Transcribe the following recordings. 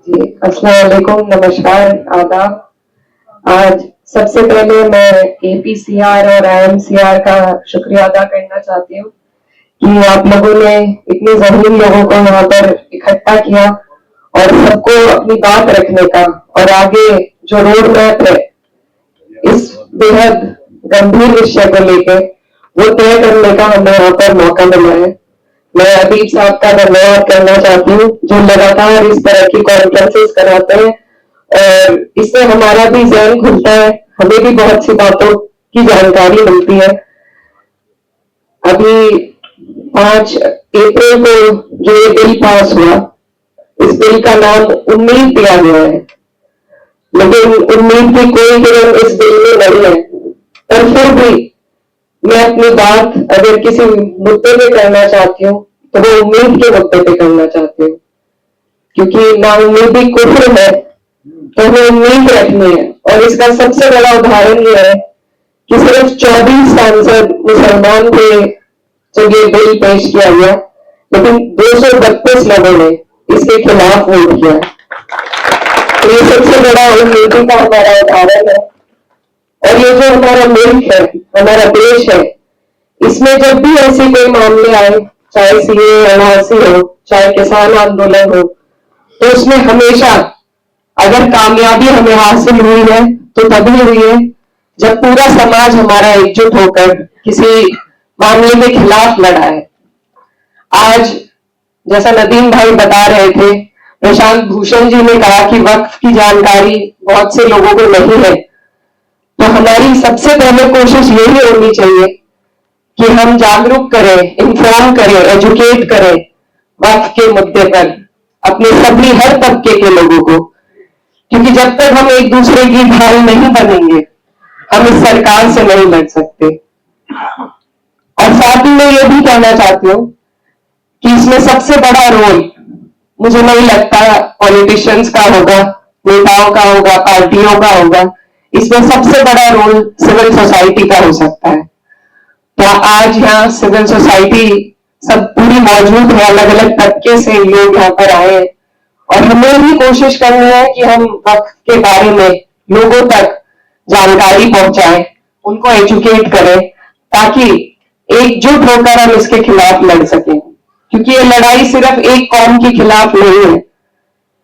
जी, अस्सलाम वालेकुम, नमस्कार, आदाब। आज सबसे पहले मैं एपीसीआर और आईएमसीआर का शुक्रिया अदा करना चाहती हूँ कि आप लोगों ने इतने जमीन लोगों को यहाँ पर इकट्ठा किया और सबको अपनी बात रखने का और आगे जो रोड मैप है इस बेहद गंभीर विषय को लेकर वो तय करने का हमें यहाँ पर मौका मिला है। मैं अदीब साहब का धन्यवाद करना चाहती हूँ जो लगातार इस तरह की कॉन्फ्रेंसेस कराते हैं और इससे हमारा भी ज़हन खुलता है, हमें भी बहुत सी बातों की जानकारी मिलती है। अभी 5 अप्रैल को जो ये बिल पास हुआ, इस बिल का नाम उम्मीद दिया गया है, लेकिन उम्मीद की कोई किरण इस बिल में नहीं है। पर फिर भी मैं अपनी बात अगर किसी मुद्दे पे करना चाहती हूँ तो वो उम्मीद के मुद्दे पे करना चाहती हूँ, क्योंकि नाउम्मीदी कुफ्र है तो हमें उम्मीद रखनी है। और इसका सबसे बड़ा उदाहरण ये है कि सिर्फ 24 सांसद मुसलमान थे जब ये बिल पेश किया गया, लेकिन 232 लोगों ने इसके खिलाफ वोट किया। तो ये सबसे बड़ा उम्मीदी का हमारा उदाहरण है। और ये जो हमारा मुल्क है, हमारा देश है, इसमें जब भी ऐसे कोई मामले आए, चाहे सीए एनआरसी हो, चाहे किसान आंदोलन हो, तो उसमें हमेशा अगर कामयाबी हमें हासिल हुई है तो तभी हुई है जब पूरा समाज हमारा एकजुट होकर किसी मामले के खिलाफ लड़ा है। आज जैसा नदीम भाई बता रहे थे, प्रशांत भूषण जी ने कहा कि वक्फ की जानकारी बहुत से लोगों को नहीं है, तो हमारी सबसे पहले कोशिश यही होनी चाहिए कि हम जागरूक करें, इन्फॉर्म करें, एजुकेट करें वक्फ के मुद्दे पर अपने सभी हर तबके के लोगों को, क्योंकि जब तक हम एक दूसरे की ढाल नहीं बनेंगे हम इस सरकार से नहीं लड़ सकते। और साथ ही मैं ये भी कहना चाहती हूँ कि इसमें सबसे बड़ा रोल मुझे नहीं लगता पॉलिटिशियंस का होगा, नेताओं का होगा, पार्टियों का होगा। इसमें सबसे बड़ा रोल सिविल सोसाइटी का हो सकता है। तो आज यहाँ सिविल सोसाइटी सब पूरी मौजूद है, अलग अलग तबके से लोग यहाँ पर आए हैं और हमें भी कोशिश करनी है कि हम वक्फ के बारे में लोगों तक जानकारी पहुंचाएं, उनको एजुकेट करें, ताकि एकजुट होकर हम इसके खिलाफ लड़ सकें। क्योंकि ये लड़ाई सिर्फ एक कौम के खिलाफ नहीं है।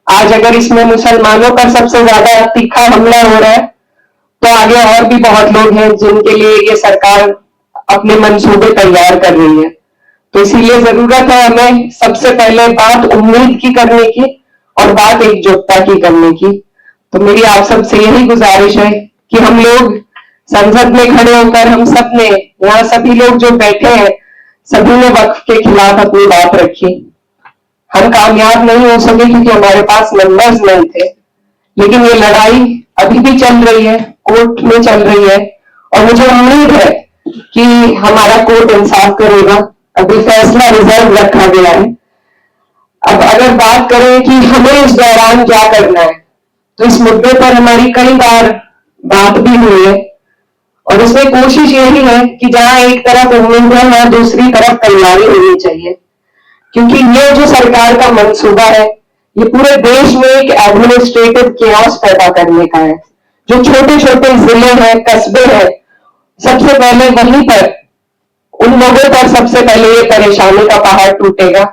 आज अगर इसमें मुसलमानों पर सबसे ज्यादा तीखा हमला हो रहा है, तो आगे और भी बहुत लोग हैं जिनके लिए ये सरकार अपने मंसूबे तैयार कर रही है। तो इसीलिए जरूरत है हमें सबसे पहले बात उम्मीद की करने की और बात एकजुटता की करने की। तो मेरी आप सबसे यही गुजारिश है कि हम लोग संसद में खड़े होकर हम सब ने, यहाँ सभी लोग जो बैठे हैं, सभी ने वक्फ के खिलाफ अपनी बात रखी। हम कामयाब नहीं हो सके क्योंकि हमारे पास नंबर्स नहीं थे, लेकिन ये लड़ाई अभी भी चल रही है, कोर्ट में चल रही है और मुझे उम्मीद है कि हमारा कोर्ट इंसाफ करेगा। अभी फैसला रिजर्व रखा गया है। अब अगर बात करें कि हमें इस दौरान क्या करना है, तो इस मुद्दे पर हमारी कई बार बात भी हुई है और इसमें कोशिश यही है कि जहां एक तरफ उम्मीद है वहां दूसरी तरफ तैयारी होनी चाहिए। क्योंकि ये जो सरकार का मंसूबा है, ये पूरे देश में एक एडमिनिस्ट्रेटिव केओस पैदा करने का है। जो छोटे छोटे जिले हैं, कस्बे हैं, सबसे पहले वहीं पर उन लोगों पर सबसे पहले ये परेशानी का पहाड़ टूटेगा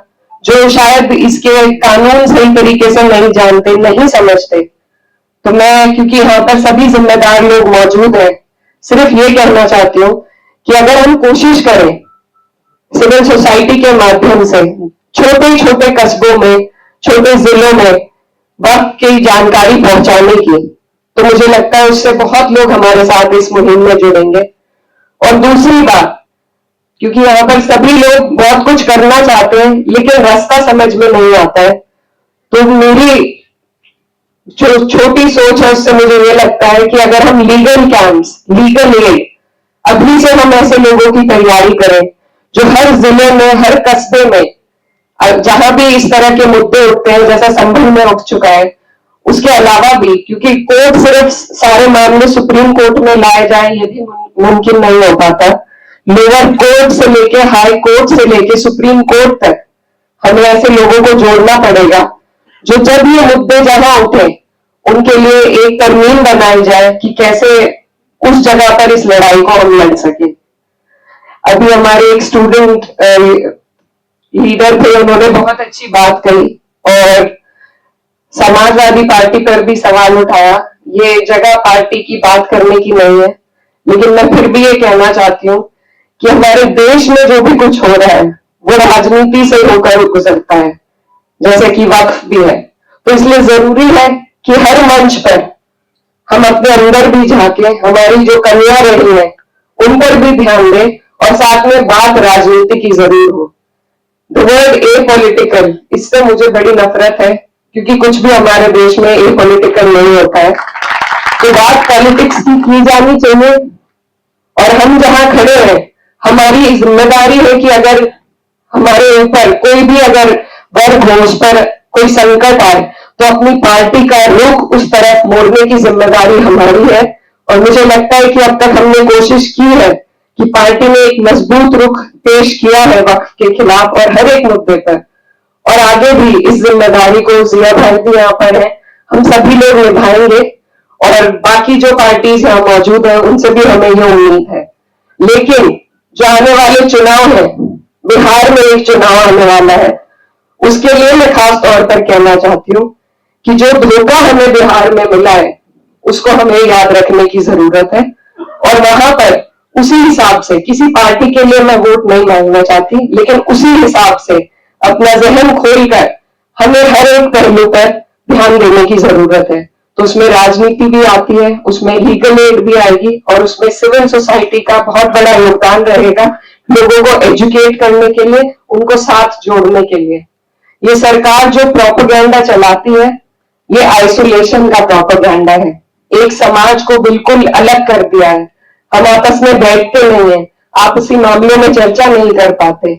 जो शायद इसके कानून सही तरीके से नहीं जानते, नहीं समझते। तो मैं, क्योंकि यहाँ पर सभी जिम्मेदार लोग मौजूद हैं, सिर्फ ये कहना चाहती हूँ कि अगर हम कोशिश करें सिविल सोसाइटी के माध्यम से छोटे छोटे कस्बों में, छोटे जिलों में वक्त की जानकारी पहुंचाने की, तो मुझे लगता है उससे बहुत लोग हमारे साथ इस मुहिम में जुड़ेंगे। और दूसरी बात, क्योंकि यहाँ पर सभी लोग बहुत कुछ करना चाहते हैं लेकिन रास्ता समझ में नहीं आता है, तो मेरी जो छोटी सोच है उससे मुझे ये लगता है कि अगर हम लीगल कैंप्स, लीगल एड अभी से हम ऐसे लोगों की तैयारी करें जो हर जिले में, हर कस्बे में जहां भी इस तरह के मुद्दे उठते हैं, जैसा संभल में उठ चुका है, उसके अलावा भी, क्योंकि कोर्ट सिर्फ सारे मामले सुप्रीम कोर्ट में लाए जाए ये भी मुमकिन नहीं हो पाता। लोअर कोर्ट से लेके, हाई कोर्ट से लेके सुप्रीम कोर्ट तक हमें ऐसे लोगों को जोड़ना पड़ेगा जो जब ये मुद्दे जहां उठे उनके लिए एक तरमीम बनाई जाए कि कैसे उस जगह पर इस लड़ाई को हम लड़ सके। अभी हमारे एक स्टूडेंट लीडर थे, उन्होंने बहुत अच्छी बात कही और समाजवादी पार्टी पर भी सवाल उठाया। ये जगह पार्टी की बात करने की नहीं है, लेकिन मैं फिर भी ये कहना चाहती हूँ कि हमारे देश में जो भी कुछ हो रहा है वो राजनीति से होकर गुजरता है, जैसे कि वक्फ भी है। तो इसलिए जरूरी है कि हर मंच पर हम अपने अंदर भी झांके, हमारी जो कमियां रही हैं उन पर भी ध्यान दें और साथ में बात राजनीति की जरूर हो। द वर्ड ए पॉलिटिकल, इससे मुझे बड़ी नफरत है क्योंकि कुछ भी हमारे देश में ए पॉलिटिकल नहीं होता है। तो बात पॉलिटिक्स की जानी चाहिए और हम जहां खड़े हैं हमारी जिम्मेदारी है कि अगर हमारे ऊपर कोई भी अगर वर्ग हो, उस पर कोई संकट आए तो अपनी पार्टी का रुख उस तरफ मोड़ने की जिम्मेदारी हमारी है। और मुझे लगता है कि अब तक हमने कोशिश की है कि पार्टी ने एक मजबूत रुख पेश किया है वक्फ के खिलाफ और हर एक मुद्दे पर, और आगे भी इस जिम्मेदारी को जिया भाई भी यहाँ पर है, हम सभी लोग निभाएंगे और बाकी जो पार्टीज यहाँ मौजूद है उनसे भी हमें ये उम्मीद है। लेकिन जो आने वाले चुनाव है, बिहार में एक चुनाव आने वाला है, उसके लिए मैं खास तौर पर कहना चाहती हूँ कि जो धोखा हमें बिहार में मिला है उसको हमें याद रखने की जरूरत है और वहां पर उसी हिसाब से, किसी पार्टी के लिए मैं वोट नहीं मांगना चाहती, लेकिन उसी हिसाब से अपना जहन खोलकर हमें हर एक पहलू पर ध्यान देने की जरूरत है। तो उसमें राजनीति भी आती है, उसमें लीगल एड भी आएगी और उसमें सिविल सोसाइटी का बहुत बड़ा योगदान रहेगा लोगों को एजुकेट करने के लिए, उनको साथ जोड़ने के लिए। ये सरकार जो प्रोपेगेंडा चलाती है ये आइसोलेशन का प्रोपेगेंडा है, एक समाज को बिल्कुल अलग कर दिया है। हम आपस में बैठते नहीं है, आपसी मामलों में चर्चा नहीं कर पाते,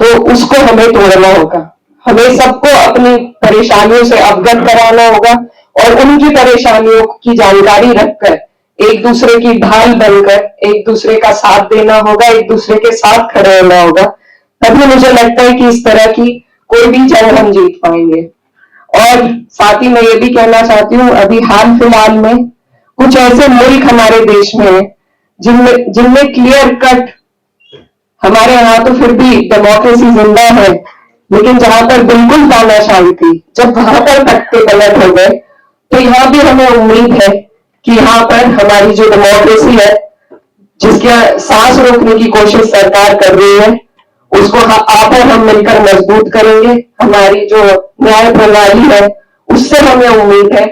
तो उसको हमें तोड़ना होगा। हमें सबको अपनी परेशानियों से अवगत कराना होगा और उनकी परेशानियों की जानकारी रखकर एक दूसरे की ढाल बनकर एक दूसरे का साथ देना होगा, एक दूसरे के साथ खड़े रहना होगा। तभी मुझे लगता है कि इस तरह की कोई भी जंग हम जीत पाएंगे। और साथ ही मैं ये भी कहना चाहती हूँ, अभी हाल फिलहाल में कुछ ऐसे मुल्क हमारे देश में है जिनमें क्लियर कट, हमारे यहाँ तो फिर भी डेमोक्रेसी जिंदा है, लेकिन जहां पर बिल्कुल तानाशाही थी, जब वहां पर तख्ते पलट हो गए, तो यहाँ भी हमें उम्मीद है कि यहाँ पर हमारी जो डेमोक्रेसी है, जिसके सांस रोकने की कोशिश सरकार कर रही है, उसको आप और हम मिलकर मजबूत करेंगे। हमारी जो न्याय प्रणाली है उससे हमें उम्मीद है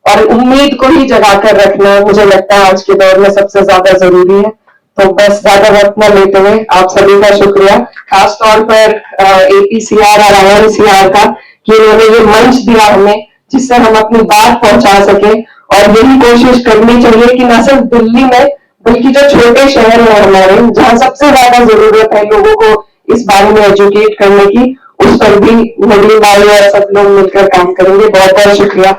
और उम्मीद को ही जगाकर रखना मुझे लगता है आज के दौर में सबसे ज्यादा जरूरी है। तो बस ज्यादा वक्त न लेते हुए आप सभी का शुक्रिया, खास तौर पर APCR और INCR का, कि उन्होंने ये मंच दिया हमें जिससे हम अपनी बात पहुंचा सके। और यही कोशिश करनी चाहिए कि न सिर्फ दिल्ली में बल्कि जो छोटे शहर हैं हमारे, जहाँ सबसे ज्यादा जरूरत है लोगों को इस बारे में एजुकेट करने की, उस पर भी नगरी वाले और सब लोग मिलकर काम करेंगे। बहुत बहुत शुक्रिया।